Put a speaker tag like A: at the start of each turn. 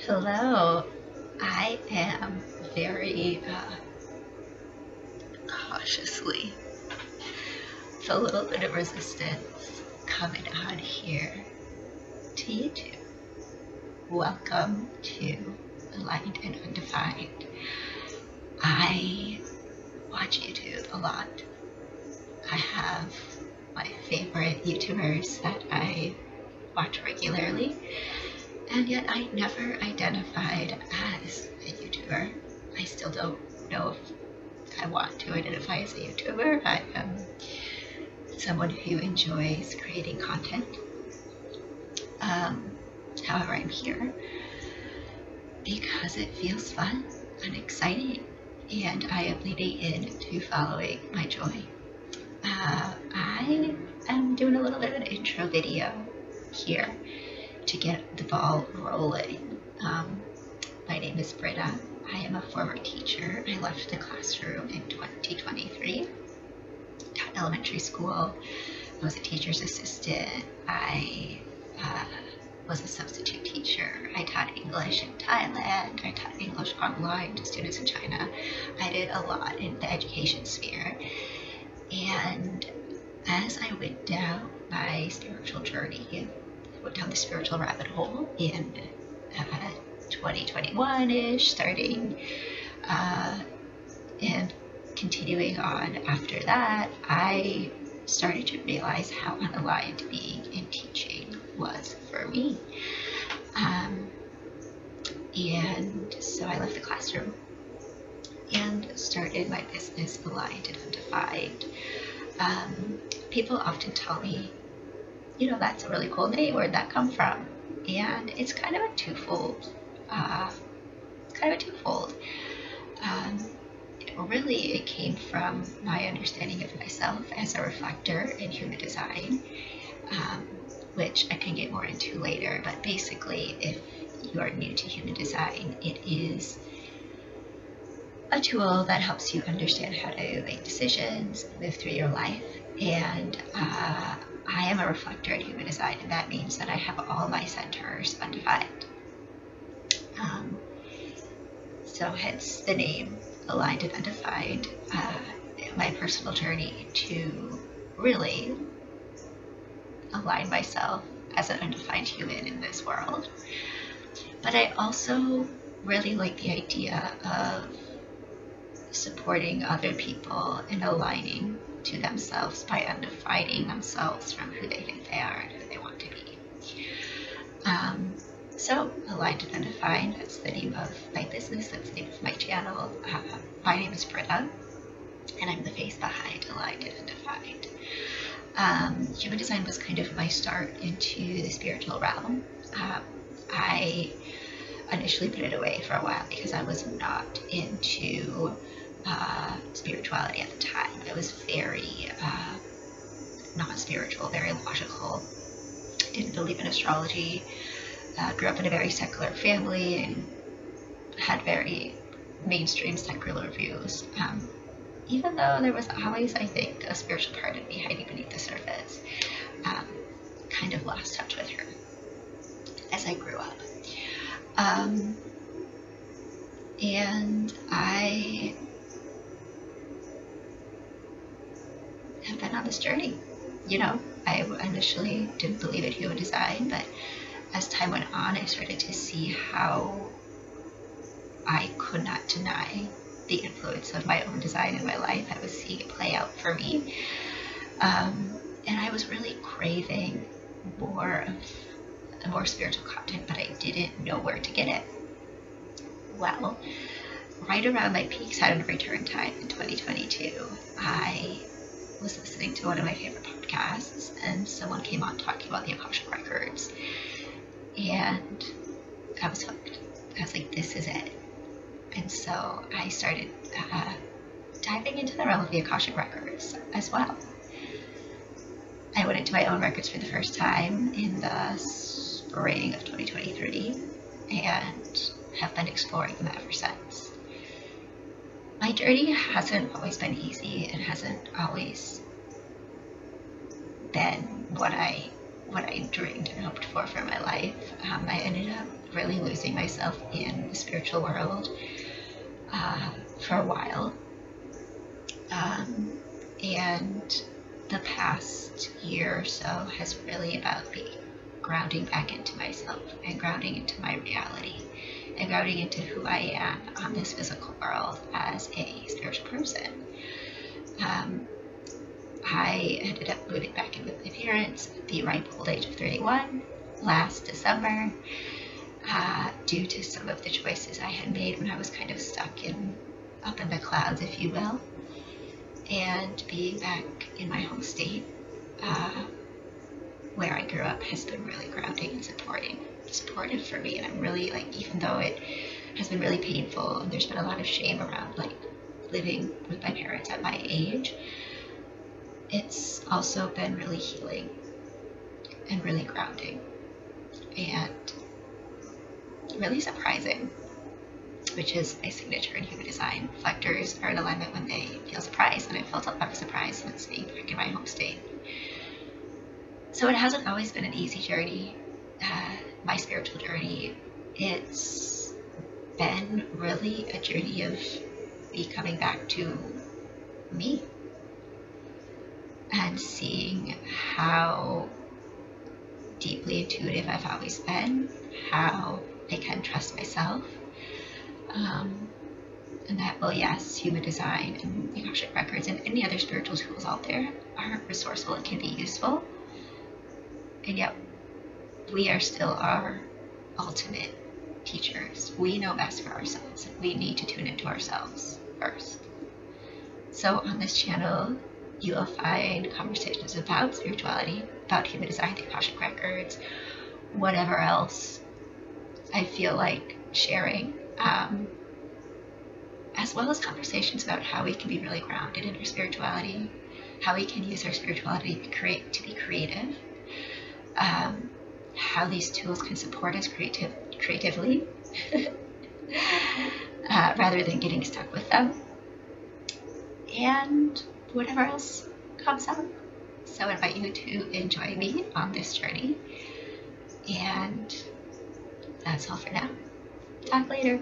A: Hello. I am very cautiously, it's a little bit of resistance coming on here to YouTube. Welcome to Aligned and Undefined. I watch YouTube a lot. I have my favorite YouTubers that I watch regularly, and yet I never identified as a YouTuber. I still don't know if I want to identify as a YouTuber. I am someone who enjoys creating content. However, I'm here because it feels fun and exciting, and I am leaning into following my joy. I am doing a little bit of an intro video here to get the ball rolling. My name is Britta. I am a former teacher. I left the classroom in 2023. Taught elementary school. I was a teacher's assistant. I was a substitute teacher. I taught English in Thailand. I taught English online to students in China. I did a lot in the education sphere. And as I went down my spiritual journey, went down the spiritual rabbit hole in 2021-ish, starting and continuing on after that, I started to realize how unaligned being in teaching was for me. And so I left the classroom and started my business, Aligned and Undefined. People often tell me, that's a really cool name. Where'd that come from? And it's kind of a twofold. Really, it came from my understanding of myself as a reflector in human design, which I can get more into later. But basically, if you are new to human design, it is a tool that helps you understand how to make decisions, move through your life. And I am a reflector in human design, and that means that I have all my centers undefined. So hence the name Aligned and Undefined, my personal journey to really align myself as an undefined human in this world. But I also really like the idea of supporting other people and aligning to themselves by undefining themselves from who they think they are and who they want to be. So, Aligned and Undefined, that's the name of my business, that's the name of my channel. My name is Britta, and I'm the face behind Aligned and Undefined. Human design was kind of my start into the spiritual realm. I initially put it away for a while because I was not into spirituality at the time. I was very non-spiritual, very logical, didn't believe in astrology, grew up in a very secular family and had very mainstream secular views. Even though there was always, I think, a spiritual part of me hiding beneath the surface, kind of lost touch with her as I grew up. And I have been on this journey. I initially didn't believe in human design, but as time went on, I started to see how I could not deny the influence of my own design in my life. I was seeing it play out for me. And I was really craving more spiritual content, but I didn't know where to get it. Well, right around my peak Saturn return time in 2022, I was listening to one of my favorite podcasts, and someone came on talking about the Akashic Records, and I was hooked. I was like, this is it. And so I started diving into the realm of the Akashic Records as well. I went into my own records for the first time in the spring of 2023 and have been exploring them ever since. My journey hasn't always been easy and hasn't always been what I dreamed and hoped for my life. I ended up really losing myself in the spiritual world for a while. And the past year or so has really about me grounding back into myself and grounding into my reality and grounding into who I am on this physical world as a spiritual person. I ended up moving back in with my parents at the ripe old age of 31 last December, due to some of the choices I had made when I was kind of stuck up in the clouds, if you will. And being back in my home state, where I grew up, has been really grounding and supportive for me. And I'm really, like, even though it has been really painful and there's been a lot of shame around, like, living with my parents at my age, it's also been really healing and really grounding and really surprising, which is my signature in human design. Reflectors are in alignment when they feel surprised, and I felt a lot of surprise since being back in my home state. So it hasn't always been an easy journey, my spiritual journey. It's been really a journey of me coming back to me and seeing how deeply intuitive I've always been, how I can trust myself, and that, well, yes, human design and the Akashic records and any other spiritual tools out there are resourceful and can be useful, and yet we are still our ultimate teachers. We know best for ourselves, and we need to tune into ourselves first. So on this channel, you will find conversations about spirituality, about human design, the Akashic records, whatever else I feel like sharing, as well as conversations about how we can be really grounded in our spirituality, how we can use our spirituality to be creative, how these tools can support us creatively rather than getting stuck with them, and whatever else comes up. So I invite you to enjoy me on this journey, and that's all for now. Talk later.